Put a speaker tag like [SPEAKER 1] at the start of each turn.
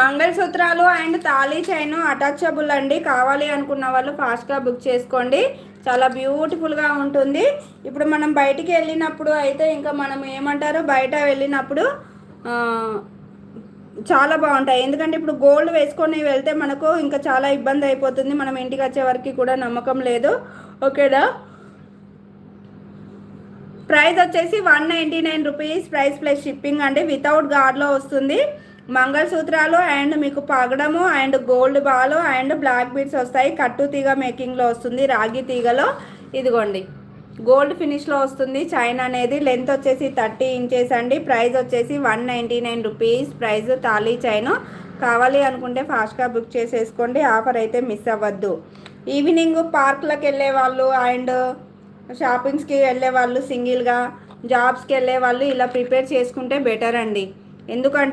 [SPEAKER 1] మంగళసూత్రాలు and thali chain attachable అండి. కావాలి అనుకున్న వాళ్ళు ఫాస్ట్గా బుక్ చేసుకోండి. చాలా బ్యూటిఫుల్గా ఉంటుంది. ఇప్పుడు మనం బయటికి వెళ్ళినప్పుడు అయితే ఇంకా మనం ఏమంటారు, బయట వెళ్ళినప్పుడు చాలా బాగుంటాయి. ఎందుకంటే ఇప్పుడు గోల్డ్ వేసుకొని వెళ్తే మనకు ఇంకా చాలా ఇబ్బంది అయిపోతుంది. మనం ఇంటికి వచ్చే వరకు కూడా నమ్మకం లేదు. ఓకేనా. ప్రైస్ వచ్చేసి 199 రూపీస్. ప్రైస్ ప్లస్ షిప్పింగ్ అండి. వితౌట్ గార్డ్లో వస్తుంది. మంగళసూత్రాలు అండ్ మీకు పగడము and gold ball and black beads వస్తాయి. కట్టు తీగ మేకింగ్లో వస్తుంది, రాగి తీగలో. ఇదిగోండి గోల్డ్ ఫినిష్లో వస్తుంది. చైన్ అనేది లెంత్ వచ్చేసి 30 ఇంచెస్ అండి. ప్రైస్ వచ్చేసి 199 రూపీస్. Price thali chain. కావాలి అనుకుంటే ఫాస్ట్గా బుక్ చేసేసుకోండి. ఆఫర్ అయితే మిస్ అవ్వద్దు. ఈవినింగ్ పార్క్లకు వెళ్ళే వాళ్ళు అండ్ షాపింగ్స్కి వెళ్ళే వాళ్ళు, సింగిల్గా జాబ్స్కి వెళ్ళే వాళ్ళు ఇలా ప్రిపేర్ చేసుకుంటే బెటర్ అండి. ఎందుకంటే